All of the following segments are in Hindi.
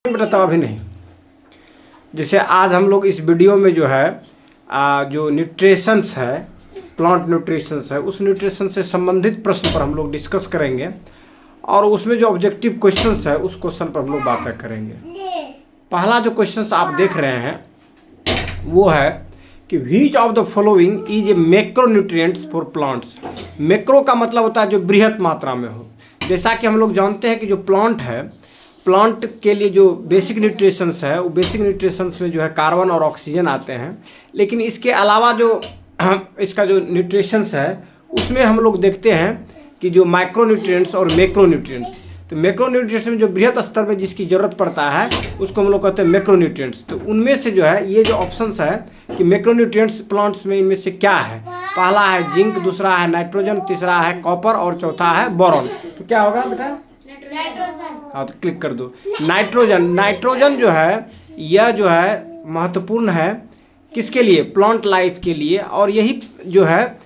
बेटा तब अभी नहीं। जैसे आज हम लोग इस वीडियो में जो है जो न्यूट्रिशंस है, प्लांट न्यूट्रिशंस है, उस न्यूट्रिशन से संबंधित प्रश्न पर हम लोग डिस्कस करेंगे और उसमें जो ऑब्जेक्टिव क्वेश्चंस है उस क्वेश्चन पर हम लोग बातें करेंगे। पहला जो क्वेश्चन आप देख रहे हैं वो है कि which of the following is a macronutrients for plants. Macro का मतलब होता है जो बृहत मात्रा में हो। जैसा कि हम लोग जानते हैं कि जो प्लांट है, प्लांट के लिए जो बेसिक न्यूट्रिशंस है वो बेसिक न्यूट्रिशंस में जो है कार्बन और ऑक्सीजन आते हैं, लेकिन इसके अलावा जो इसका जो न्यूट्रिशंस है उसमें हम लोग देखते हैं कि जो माइक्रोन्यूट्रिएंट्स और मैक्रोन्यूट्रिएंट्स। तो मैक्रोन्यूट्रिएंट्स में जो बृहत स्तर में जिसकी ज़रूरत पड़ता है उसको हम लोग कहते हैं मैक्रोन्यूट्रिएंट्स। तो उनमें से जो है ये जो ऑप्शंस है कि मैक्रोन्यूट्रिएंट्स प्लांट्स में इनमें से क्या है। पहला है जिंक, दूसरा है नाइट्रोजन, तीसरा है कॉपर और चौथा है बोरॉन। तो क्या होगा बेटा? हाँ, तो क्लिक कर दो। नाइट्रोजन जो है यह जो है महत्वपूर्ण है किसके लिए? प्लांट लाइफ के लिए। और यही जो है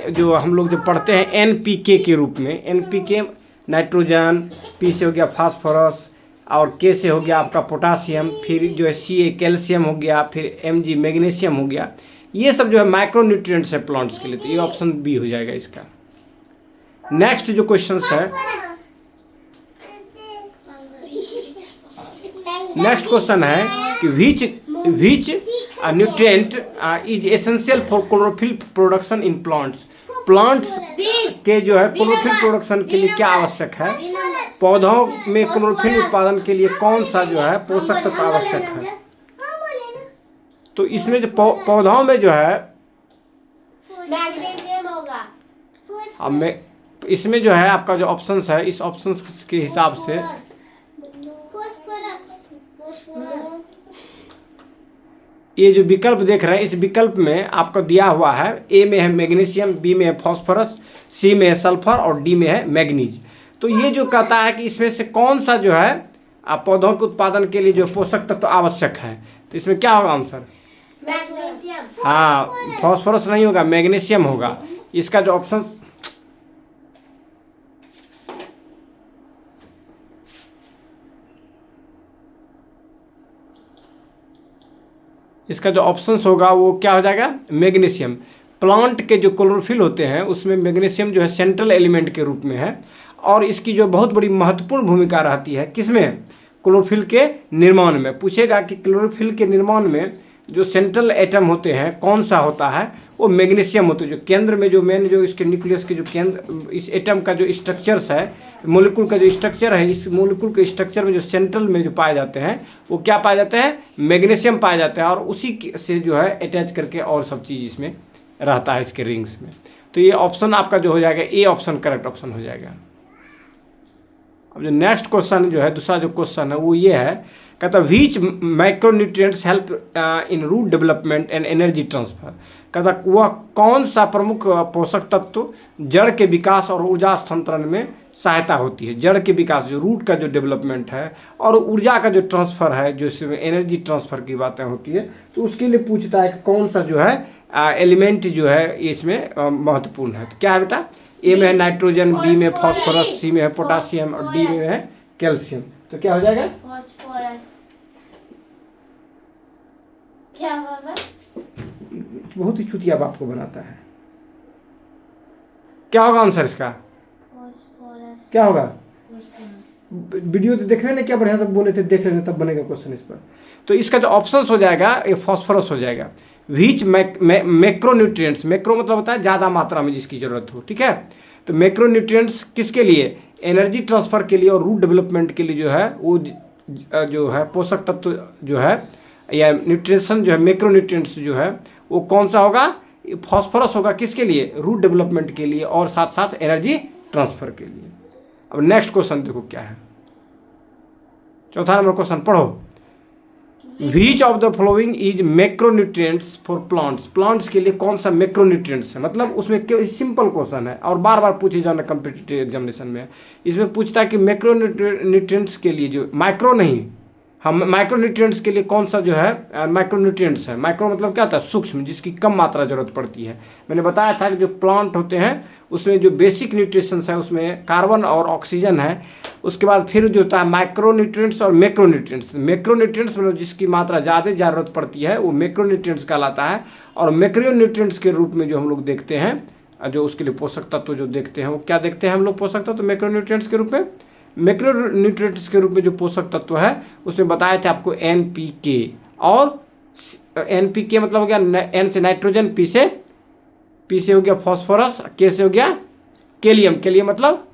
जो हम लोग जो पढ़ते हैं एनपीके के रूप में। एनपीके नाइट्रोजन, पी से हो गया फास्फोरस और के से हो गया आपका पोटासियम, फिर जो है सी कैल्शियम हो गया, फिर एमजी मैग्नीशियम हो गया। ये सब जो है माइक्रोन्यूट्रिएंट्स है प्लांट्स के लिए। तो ये ऑप्शन बी हो जाएगा इसका। नेक्स्ट जो क्वेश्चन है, नेक्स्ट क्वेश्चन है कि which nutrient is essential for chlorophyll production in plants. Plants के जो है क्लोरोफिल प्रोडक्शन के लिए क्या आवश्यक है? पौधों में क्लोरोफिल उत्पादन के लिए कौन सा जो है पोषक तत्व आवश्यक है? तो इसमें जो पौधों में जो है मैग्नीशियम होगा। अब मैं इसमें जो है आपका जो ऑप्शंस है इस ऑप्शंस के हिसाब से ये जो विकल्प देख रहे हैं इस विकल्प में आपको दिया हुआ है ए में है मैग्नीशियम, बी में है फास्फोरस, सी में है सल्फर और डी में है मैग्नीज। तो ये जो कहता है कि इसमें से कौन सा जो है पौधों के उत्पादन के लिए जो पोषक तत्व आवश्यक है, तो इसमें क्या होगा आंसर? मैग्नीशियम। हाँ, फास्फोरस नहीं होगा, मैग्नीशियम होगा। इसका जो ऑप्शन इसका जो ऑप्शंस होगा वो क्या हो जाएगा? मैग्नीशियम। प्लांट के जो क्लोरोफिल होते हैं उसमें मैग्नीशियम जो है सेंट्रल एलिमेंट के रूप में है और इसकी जो बहुत बड़ी महत्वपूर्ण भूमिका रहती है किसमें? क्लोरोफिल के निर्माण में। पूछेगा कि क्लोरोफिल के निर्माण में जो सेंट्रल एटम होते हैं कौन सा होता है? वो मैग्नीशियम होते हैं। जो केंद्र में जो मेन जो इसके न्यूक्लियस के जो केंद्र इस एटम का जो स्ट्रक्चर्स है, मोलिकुल का जो स्ट्रक्चर है, इस मोलिकुल के स्ट्रक्चर में जो सेंट्रल में जो पाए जाते हैं वो क्या पाए जाते हैं? मैग्नीशियम पाए जाते हैं और उसी से जो है अटैच करके और सब चीज़ इसमें रहता है इसके रिंग्स में। तो ये ऑप्शन आपका जो हो जाएगा ए ऑप्शन करेक्ट ऑप्शन हो जाएगा। अब जो नेक्स्ट क्वेश्चन जो है दूसरा जो क्वेश्चन है वो ये है, कहता है which micronutrients help in root development and energy transfer. कहता वह कौन सा प्रमुख पोषक तत्व जड़ के विकास और ऊर्जा स्थानांतरण में सहायता होती है? जड़ के विकास, जो रूट का जो डेवलपमेंट है और ऊर्जा का जो ट्रांसफ़र है, जो इसमें एनर्जी ट्रांसफ़र की बातें होती है, तो उसके लिए पूछता है कि कौन सा जो है एलिमेंट जो है इसमें महत्वपूर्ण है। तो क्या है बेटा? ए में है नाइट्रोजन, बी में फास्फोरस, सी में है पोटासियम और डी में है कैल्शियम। तो क्या हो जाएगा? फास्फोरस। क्या होगा? बहुत ही चुतिया बाप को बनाता है। क्या होगा आंसर इसका? फास्फोरस। क्या होगा? वीडियो तो देख रहे हैं क्या बढ़िया से बोले थे, देख लेंगे तब बनेगा क्वेश्चन इस पर। तो इसका जो ऑप्शंस हो जाएगा ये फास्फोरस हो जाएगा। व्हिच मैक्रोन्यूट्रिएंट्स, मैक्रो मतलब होता है ज़्यादा मात्रा में जिसकी ज़रूरत हो, ठीक है। तो मैक्रोन्यूट्रिएंट्स किसके लिए? एनर्जी ट्रांसफ़र के लिए और रूट डेवलपमेंट के लिए जो है वो जो है पोषक तत्व जो है या न्यूट्रिशन जो है मैक्रोन्यूट्रिएंट्स जो है वो कौन सा होगा? फास्फोरस होगा। किसके लिए? रूट डेवलपमेंट के लिए और साथ साथ एनर्जी ट्रांसफ़र के लिए। अब नेक्स्ट क्वेश्चन देखो क्या है, चौथा नंबर क्वेश्चन पढ़ो। Which of the following is macronutrients for plants. Plants के लिए कौन सा मैक्रोन्यूट्रिएंट्स है? मतलब उसमें क्यों सिंपल क्वेश्चन है और बार बार पूछे जाना कम्पिटिटिव एग्जामिनेशन में। इसमें पूछता है कि मैक्रोन्यूट्रिएंट्स के लिए जो माइक्रो नहीं, हम माइक्रोन्यूट्रिएंट्स के लिए कौन सा जो है माइक्रोन्यूट्रिएंट्स है। माइक्रो मतलब क्या होता है, सूक्ष्म, जिसकी कम मात्रा जरूरत पड़ती है। मैंने बताया था कि जो प्लांट होते हैं उसमें जो बेसिक न्यूट्रिशंस है उसमें कार्बन और ऑक्सीजन है। उसके बाद फिर जो होता है माइक्रोन्यूट्रिएंट्स और मैक्रोन्यूट्रिएंट्स। मैक्रोन्यूट्रिएंट्स मतलब जिसकी मात्रा ज़्यादा ज़रूरत पड़ती है वो मैक्रोन्यूट्रिएंट्स कहलाता है। और मैक्रोन्यूट्रिएंट्स के रूप में जो हम लोग देखते हैं, जो उसके लिए पोषक तत्व जो देखते हैं वो क्या देखते हैं हम लोग पोषक तत्व मैक्रोन्यूट्रिएंट्स के रूप में। मैक्रोन्यूट्रिएंट्स के रूप में जो पोषक तत्व है उसमें बताए थे आपको NPK। और NPK मतलब हो गया N से नाइट्रोजन, P से हो गया फॉस्फोरस, K से हो गया कैलियम, कैलियम मतलब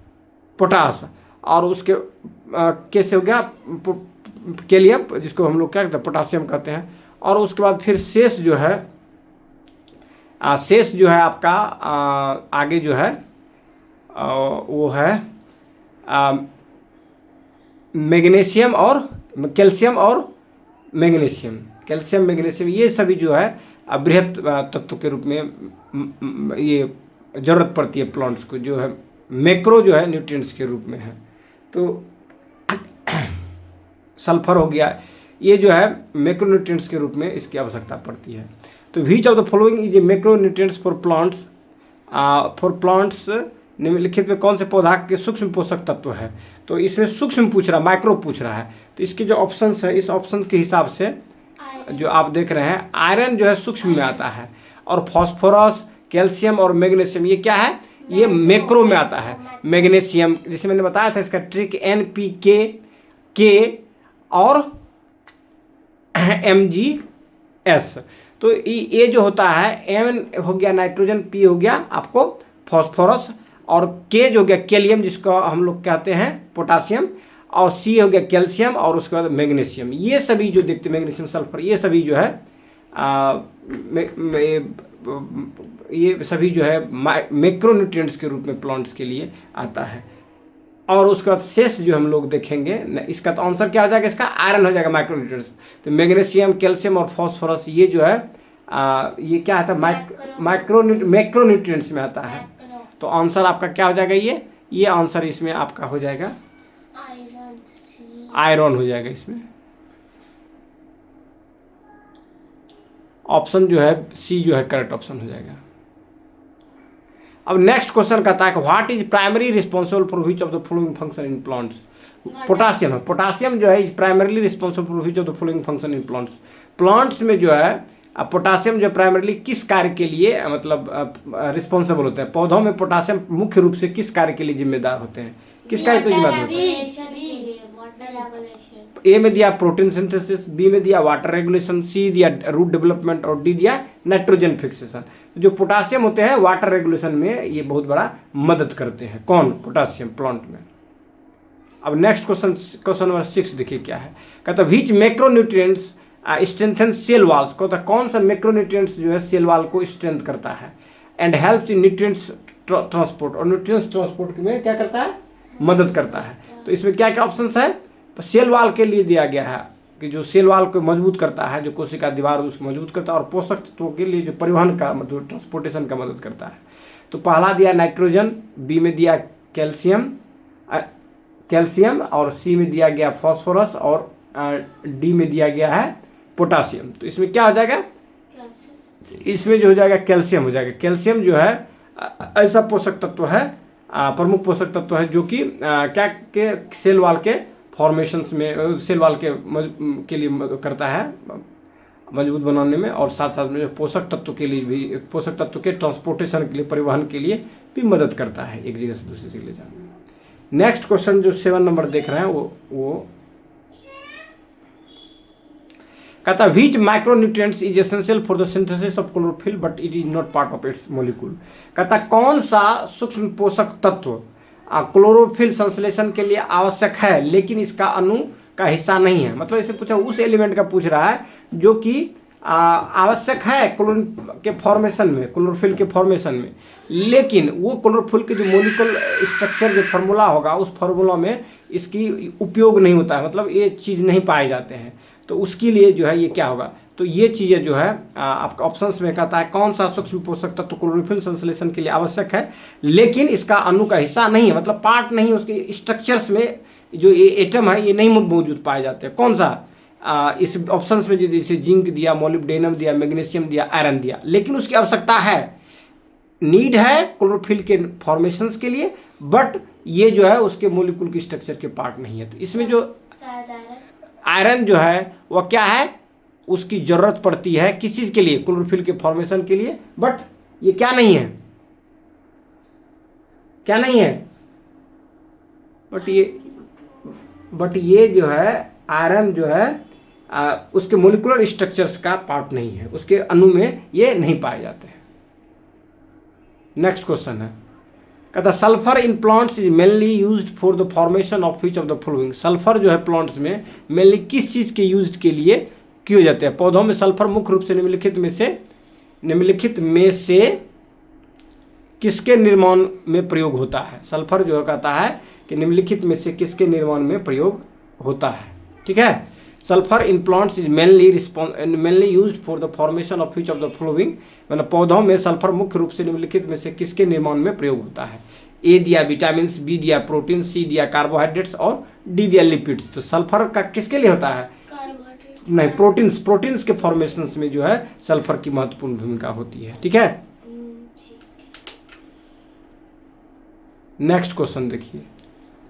पोटास, और उसके K से हो गया कैलियम जिसको हम लोग क्या कहते हैं पोटासियम कहते हैं। और उसके बाद फिर शेष जो है आपका आगे जो है वो है मैग्नीशियम और कैल्शियम और मैग्नीशियम, कैल्शियम मैग्नीशियम ये सभी जो है बृहत तत्व के रूप में ये ज़रूरत पड़ती है प्लांट्स को, जो है मैक्रो जो है न्यूट्रिएंट्स के रूप में है। तो सल्फर हो गया, ये जो है मैक्रोन्यूट्रिएंट्स के रूप में इसकी आवश्यकता पड़ती है। तो which of the following is a macronutrients for plants निम्नलिखित में कौन से पौधा के सूक्ष्म पोषक तत्व है। तो इसमें सूक्ष्म पूछ रहा है, माइक्रो पूछ रहा है। तो इसके जो ऑप्शंस है इस ऑप्शन के हिसाब से जो आप देख रहे हैं आयरन जो है सूक्ष्म में आता है, और फॉस्फोरस, कैल्शियम और मैग्नीशियम ये क्या है, ये मैक्रो में आता है। मैग्नीशियम जैसे मैंने बताया था इसका ट्रिक NPK, K और MgS। तो ये जो होता है M हो गया नाइट्रोजन, P हो गया आपको फॉस्फोरस, और K जो हो गया कैलियम जिसको हम लोग कहते हैं पोटासियम, और C हो गया कैल्शियम, और उसके बाद मैग्नीशियम। ये सभी जो देखते हैं मैग्नीशियम, सल्फर, ये सभी जो है ये सभी जो है मैक्रोन्यूट्रिएंट्स के रूप में प्लांट्स के लिए आता है। और उसके बाद शेष जो हम लोग देखेंगे इसका तो आंसर क्या हो जाएगा, इसका आयरन हो जाएगा माइक्रोन्यूट्रिएंट्स। तो मैग्नीशियम, कैल्शियम और फॉस्फोरस ये जो है ये क्या आता है मैक्रोन्यूट्रिएंट्स में आता है। तो आंसर आपका क्या हो जाएगा, ये आंसर इसमें आपका हो जाएगा आयरन हो जाएगा इसमें। ऑप्शन जो है C जो है करेक्ट ऑप्शन हो जाएगा। अब नेक्स्ट क्वेश्चन कहता है कि what is primary responsible for which of the following function in plants. Potassium है, पोटासियम जो है primarily responsible for which of the following function in plants. Plants में जो है पोटासियम जो प्राइमरीली किस कार्य के लिए मतलब रिस्पॉन्सिबल होता है। पौधों में पोटासियम मुख्य रूप से किस कार्य के लिए जिम्मेदार होते हैं, किस कार्य के लिए जिम्मेदार होते हैं। ए में दिया प्रोटीन सिंथेसिस, बी में दिया वाटर रेगुलेशन, सी दिया रूट डेवलपमेंट, और डी दिया नाइट्रोजन फिक्सेशन। जो पोटासियम होते हैं वाटर रेगुलेशन में ये बहुत बड़ा मदद करते हैं। कौन, पोटासियम प्लांट में। अब नेक्स्ट क्वेश्चन नंबर 6 देखिए क्या है, कहता है which macronutrients strengthen cell walls को। कौन सा मैक्रोन्यूट्रिएंट्स जो है सेल वॉल को स्ट्रेंथ करता है and helps in nutrients transport, और न्यूट्रिएंट्स ट्रांसपोर्ट में क्या करता है, मदद करता है। तो इसमें क्या क्या ऑप्शंस है, तो सेल वॉल के लिए दिया गया है कि जो सेल वॉल को मजबूत करता है, जो कोशिका दीवार उसको मजबूत करता है, और पोषक तत्वों के लिए जो परिवहन का मतलब ट्रांसपोर्टेशन का मदद करता है। तो पहला दिया नाइट्रोजन, बी में दिया कैल्शियम, और सी में दिया गया फॉस्फोरस, और डी में दिया गया है पोटासियम। तो इसमें क्या हो जाएगा, इसमें जो हो जाएगा कैल्शियम हो जाएगा। कैल्शियम जो है ऐसा पोषक तत्व है, प्रमुख पोषक तत्व है जो कि क्या के सेल वॉल के फॉर्मेशंस में, सेल वॉल के लिए करता है मजबूत बनाने में, और साथ साथ में पोषक तत्व के लिए भी, पोषक तत्व के ट्रांसपोर्टेशन के लिए, परिवहन के लिए भी मदद करता है एक जगह से दूसरी जगह ले जाने में। नेक्स्ट क्वेश्चन जो 7 नंबर देख रहे हैं वो कहता है which micronutrients is essential for the synthesis of chlorophyll but it is not part of its molecule. कहता है कौन सा सूक्ष्म पोषक तत्व क्लोरोफिल संश्लेषण के लिए आवश्यक है लेकिन इसका अणु का हिस्सा नहीं है। मतलब इसे पूछा उस एलिमेंट का पूछ रहा है जो कि आवश्यक है क्लोरीन के फॉर्मेशन में, क्लोरोफिल के फॉर्मेशन में, लेकिन वो क्लोरोफिल के जो मॉलिक्यूल स्ट्रक्चर जो फार्मूला होगा उस फार्मूला में इसकी उपयोग नहीं होता है, मतलब ये चीज़ नहीं पाए जाते हैं। तो उसके लिए जो है ये क्या होगा, तो ये चीज़ें जो है आपका ऑप्शंस में कहता है कौन सा सूक्ष्म पोषक तत्व क्लोरोफिल संश्लेषण के लिए आवश्यक है लेकिन इसका अणु का हिस्सा नहीं है, मतलब पार्ट नहीं, उसके स्ट्रक्चर्स में जो ये एटम है ये नहीं मौजूद पाए जाते हैं। कौन सा, इस ऑप्शंस में जैसे जिंक दिया, मोलिब्डेनम दिया, मैग्नीशियम दिया, आयरन दिया, लेकिन उसकी आवश्यकता है, नीड है क्लोरोफिल के फॉर्मेशंस के लिए, बट ये जो है उसके मोलिकुल की स्ट्रक्चर के पार्ट नहीं है। तो इसमें जो शायद आयरन जो है वह क्या है, उसकी ज़रूरत पड़ती है किस चीज़ के लिए, क्लोरोफिल के फॉर्मेशन के लिए, बट ये क्या नहीं है, क्या नहीं है, बट ये जो है आयरन जो है उसके मोलिकुलर स्ट्रक्चर्स का पार्ट नहीं है, उसके अणु में ये नहीं पाए जाते हैं। नेक्स्ट क्वेश्चन है, कहता sulphur in plants is mainly used for the formation of which of the following. Sulphur जो है प्लांट्स में मेनली किस चीज़ के यूज के लिए किए जाते हैं। पौधों में सल्फर मुख्य रूप से निम्नलिखित में से किसके निर्माण में प्रयोग होता है। सल्फर जो कहता है कि निम्नलिखित में से किसके निर्माण में प्रयोग होता है। ठीक है, sulphur in plants is mainly used for the formation of which of the following, मतलब पौधों में सल्फर मुख्य रूप से निम्नलिखित में से किसके निर्माण में प्रयोग होता है। ए दिया विटामिन, बी दिया प्रोटीन, सी दिया कार्बोहाइड्रेट्स और डी दिया लिपिड्स। तो सल्फर का किसके लिए होता है, कार्बोहाइड्रेट नहीं, प्रोटीन्स के फॉर्मेशंस में जो है सल्फर की महत्वपूर्ण भूमिका होती है। ठीक है, नेक्स्ट क्वेश्चन देखिए,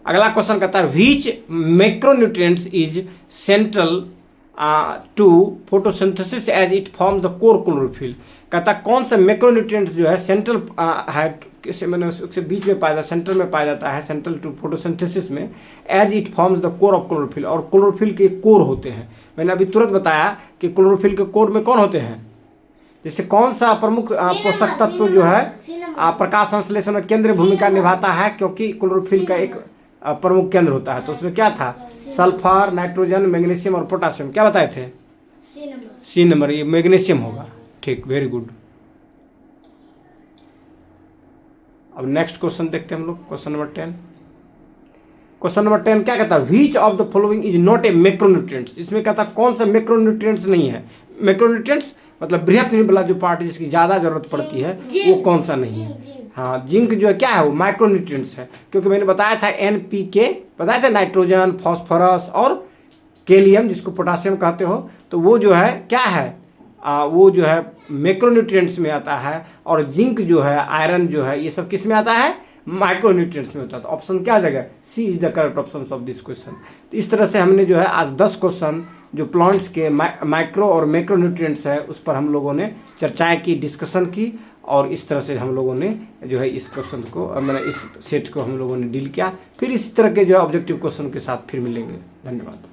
अगला क्वेश्चन कहता है which macronutrients is central to photosynthesis as it form the core chlorophyll. कहता कौन सा मैक्रोन्यूट्रिएंट्स जो है सेंट्रल है, मैंने उसके बीच में पाया जाता है, सेंट्रल में पाया जाता है, सेंट्रल टू फोटोसिंथेसिस में, as it forms the core of chlorophyll, और क्लोरोफिल के कोर होते हैं। मैंने अभी तुरंत बताया कि क्लोरोफिल के कोर में कौन होते हैं, जैसे कौन सा प्रमुख पोषक तत्व जो है प्रकाश संश्लेषण में केंद्रीय भूमिका निभाता है, क्योंकि क्लोरोफिल का एक प्रमुख केंद्र होता है। तो उसमें क्या था, सल्फर, नाइट्रोजन, मैग्नीशियम और पोटाशियम। क्या बताए थे, सी नंबर, ये मैग्नीशियम होगा। ठीक, वेरी गुड। अब नेक्स्ट क्वेश्चन देखते हैं हम लोग, क्वेश्चन नंबर 10। क्वेश्चन नंबर 10 क्या कहता है, which of the following is not a macronutrients. इसमें कहता कौन सा मैक्रोन्यूट्रिएंट्स नहीं है। मैक्रोन्यूट्रिएंट्स मतलब बृहत वाला जो पार्ट जिसकी ज़्यादा जरूरत पड़ती है वो कौन सा नहीं है। हाँ, जिंक जो है क्या है, वो माइक्रोन्यूट्रिएंट्स है, क्योंकि मैंने बताया था NPK, बताया था नाइट्रोजन, फॉस्फोरस और कैलियम जिसको पोटासियम कहते हो, तो वो जो है क्या है, वो जो है मैक्रोन्यूट्रिएंट्स में आता है, और जिंक जो है, आयरन जो है, ये सब किस में आता है, माइक्रोन्यूट्रिएंट्स में होता है। तो ऑप्शन क्या आ जाएगा, C is the correct option of this question. तो इस तरह से हमने जो है आज 10 क्वेश्चन जो प्लांट्स के माइक्रो और मैक्रोन्यूट्रिएंट्स है उस पर हम लोगों ने चर्चाएं की, डिस्कशन की, और इस तरह से हम लोगों ने जो है इस क्वेश्चन को, मतलब इस सेट को हम लोगों ने डील किया। फिर इस तरह के जो है ऑब्जेक्टिव क्वेश्चन के साथ फिर मिलेंगे। धन्यवाद।